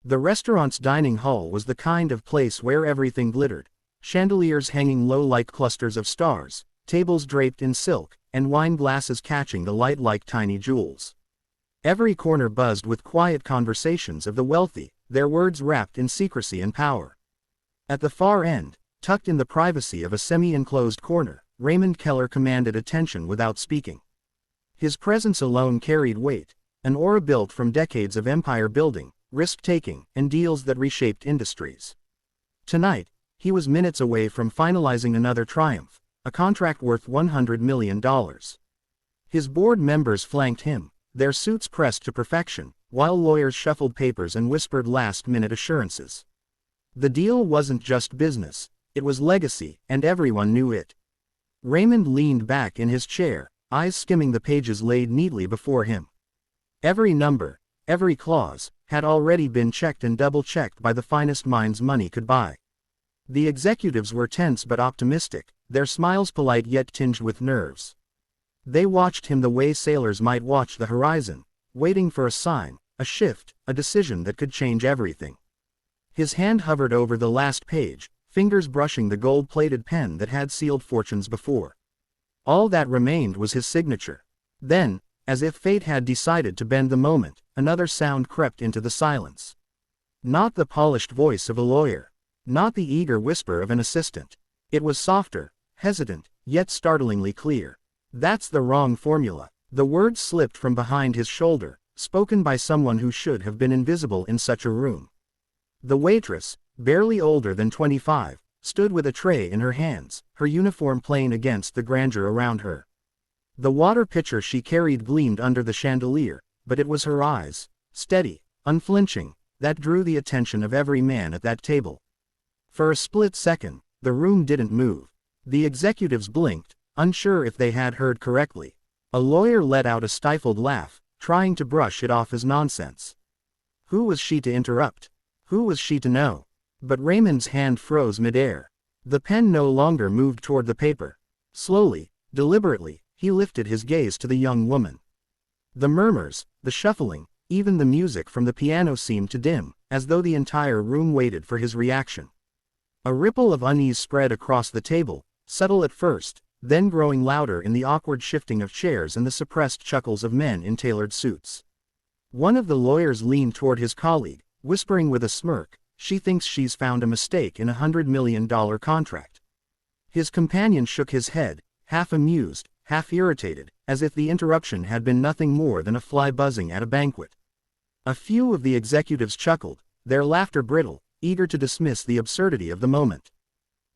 The restaurant's dining hall was the kind of place where everything glittered. Chandeliers hanging low like clusters of stars, tables draped in silk, and wine glasses catching the light like tiny jewels. Every corner buzzed with quiet conversations of the wealthy, their words wrapped in secrecy and power. At the far end, tucked in the privacy of a semi-enclosed corner, Raymond Keller commanded attention without speaking. His presence alone carried weight, an aura built from decades of empire building, risk-taking, and deals that reshaped industries. Tonight, he was minutes away from finalizing another triumph, a contract worth $100 million. His board members flanked him, their suits pressed to perfection, while lawyers shuffled papers and whispered last-minute assurances. The deal wasn't just business, it was legacy, and everyone knew it. Raymond leaned back in his chair, eyes skimming the pages laid neatly before him. Every number, every clause, had already been checked and double-checked by the finest minds money could buy. The executives were tense but optimistic, their smiles polite yet tinged with nerves. They watched him the way sailors might watch the horizon, waiting for a sign, a shift, a decision that could change everything. His hand hovered over the last page, fingers brushing the gold-plated pen that had sealed fortunes before. All that remained was his signature. Then, as if fate had decided to bend the moment, another sound crept into the silence. Not the polished voice of a lawyer. Not the eager whisper of an assistant. It was softer, hesitant, yet startlingly clear. "That's the wrong formula." The words slipped from behind his shoulder, spoken by someone who should have been invisible in such a room. The waitress, barely older than 25, stood with a tray in her hands, her uniform plain against the grandeur around her. The water pitcher she carried gleamed under the chandelier, but it was her eyes, steady, unflinching, that drew the attention of every man at that table. For a split second, the room didn't move. The executives blinked, unsure if they had heard correctly. A lawyer let out a stifled laugh, trying to brush it off as nonsense. Who was she to interrupt? Who was she to know? But Raymond's hand froze midair. The pen no longer moved toward the paper. Slowly, deliberately, he lifted his gaze to the young woman. The murmurs, the shuffling, even the music from the piano seemed to dim, as though the entire room waited for his reaction. A ripple of unease spread across the table, subtle at first, then growing louder in the awkward shifting of chairs and the suppressed chuckles of men in tailored suits. One of the lawyers leaned toward his colleague, whispering with a smirk, "She thinks she's found a mistake in $100 million contract." His companion shook his head, half amused, half irritated, as if the interruption had been nothing more than a fly buzzing at a banquet. A few of the executives chuckled, their laughter brittle, eager to dismiss the absurdity of the moment.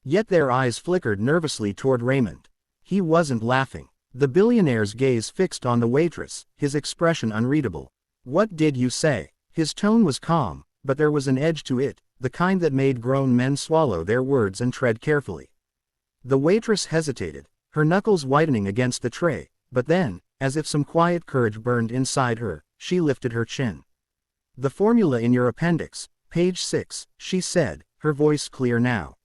Yet their eyes flickered nervously toward Raymond. He wasn't laughing. The billionaire's gaze fixed on the waitress, his expression unreadable. "What did you say?" His tone was calm, but there was an edge to it, the kind that made grown men swallow their words and tread carefully. The waitress hesitated, her knuckles whitening against the tray, but then, as if some quiet courage burned inside her, she lifted her chin. "The formula in your appendix, page 6, she said, her voice clear now.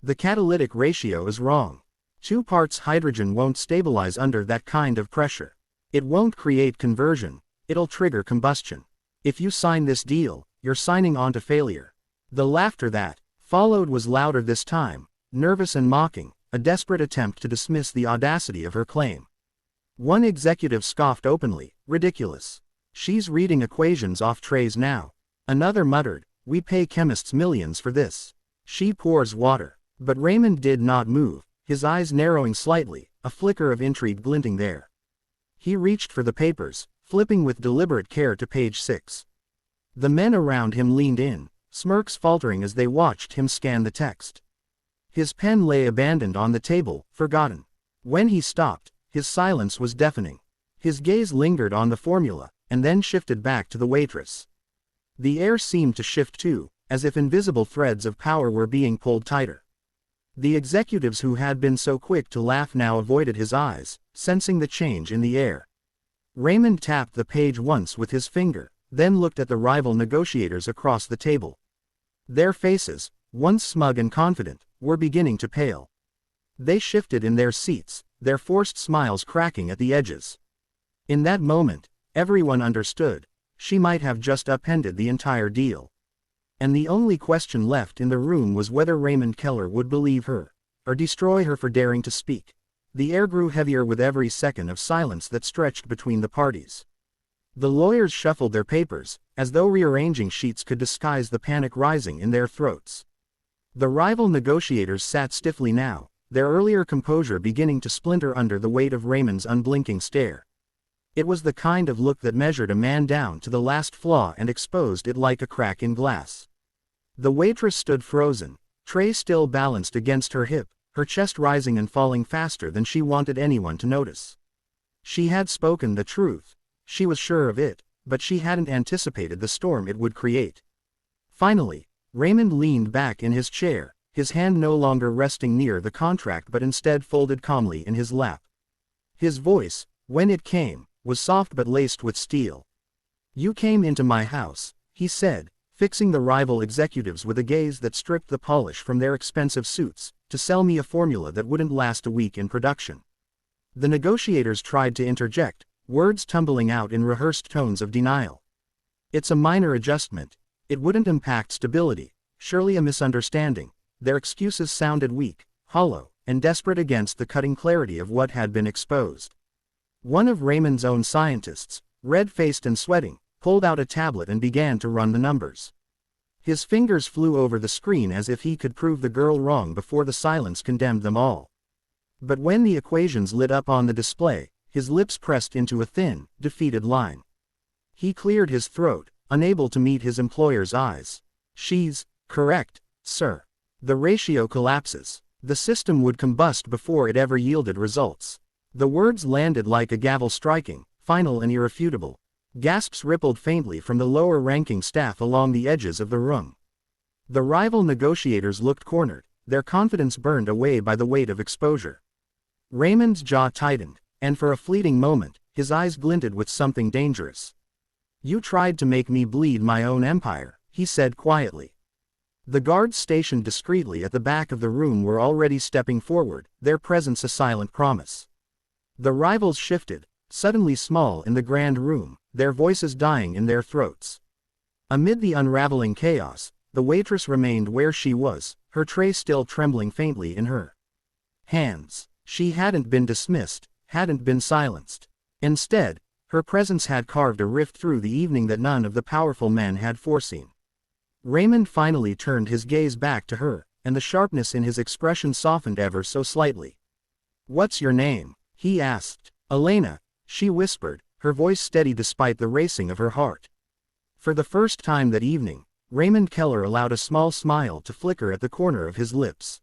"The catalytic ratio is wrong. 2 parts hydrogen won't stabilize under that kind of pressure. It won't create conversion, it'll trigger combustion. If you sign this deal, you're signing on to failure." The laughter that followed was louder this time, nervous and mocking, a desperate attempt to dismiss the audacity of her claim. One executive scoffed openly, "Ridiculous. She's reading equations off trays now." Another muttered, "We pay chemists millions for this. She pours water." But Raymond did not move, his eyes narrowing slightly, a flicker of intrigue glinting there. He reached for the papers, flipping with deliberate care to page 6. The men around him leaned in, smirks faltering as they watched him scan the text. His pen lay abandoned on the table, forgotten. When he stopped, his silence was deafening. His gaze lingered on the formula, and then shifted back to the waitress. The air seemed to shift too, as if invisible threads of power were being pulled tighter. The executives who had been so quick to laugh now avoided his eyes, sensing the change in the air. Raymond tapped the page once with his finger, then looked at the rival negotiators across the table. Their faces, once smug and confident, were beginning to pale. They shifted in their seats, their forced smiles cracking at the edges. In that moment, everyone understood. She might have just upended the entire deal. And the only question left in the room was whether Raymond Keller would believe her, or destroy her for daring to speak. The air grew heavier with every second of silence that stretched between the parties. The lawyers shuffled their papers, as though rearranging sheets could disguise the panic rising in their throats. The rival negotiators sat stiffly now, their earlier composure beginning to splinter under the weight of Raymond's unblinking stare. It was the kind of look that measured a man down to the last flaw and exposed it like a crack in glass. The waitress stood frozen, tray still balanced against her hip, her chest rising and falling faster than she wanted anyone to notice. She had spoken the truth. She was sure of it, but she hadn't anticipated the storm it would create. Finally, Raymond leaned back in his chair, his hand no longer resting near the contract but instead folded calmly in his lap. His voice, when it came, was soft but laced with steel. "You came into my house," he said, fixing the rival executives with a gaze that stripped the polish from their expensive suits, "to sell me a formula that wouldn't last a week in production." The negotiators tried to interject, words tumbling out in rehearsed tones of denial. "It's a minor adjustment. It wouldn't impact stability. Surely a misunderstanding." Their excuses sounded weak, hollow, and desperate against the cutting clarity of what had been exposed. One of Raymond's own scientists, red-faced and sweating, pulled out a tablet and began to run the numbers. His fingers flew over the screen as if he could prove the girl wrong before the silence condemned them all. But when the equations lit up on the display, his lips pressed into a thin, defeated line. He cleared his throat, unable to meet his employer's eyes. "She's correct, sir. The ratio collapses. The system would combust before it ever yielded results." The words landed like a gavel striking, final and irrefutable. Gasps rippled faintly from the lower-ranking staff along the edges of the room. The rival negotiators looked cornered, their confidence burned away by the weight of exposure. Raymond's jaw tightened, and for a fleeting moment, his eyes glinted with something dangerous. "You tried to make me bleed my own empire," he said quietly. The guards stationed discreetly at the back of the room were already stepping forward, their presence a silent promise. The rivals shifted, suddenly small in the grand room, their voices dying in their throats. Amid the unraveling chaos, the waitress remained where she was, her tray still trembling faintly in her hands. She hadn't been dismissed, hadn't been silenced. Instead, her presence had carved a rift through the evening that none of the powerful men had foreseen. Raymond finally turned his gaze back to her, and the sharpness in his expression softened ever so slightly. "What's your name?" he asked. "Elena," she whispered, her voice steady despite the racing of her heart. For the first time that evening, Raymond Keller allowed a small smile to flicker at the corner of his lips.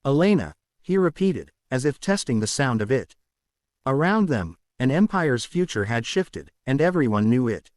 "Elena," he repeated, as if testing the sound of it. Around them, an empire's future had shifted, and everyone knew it.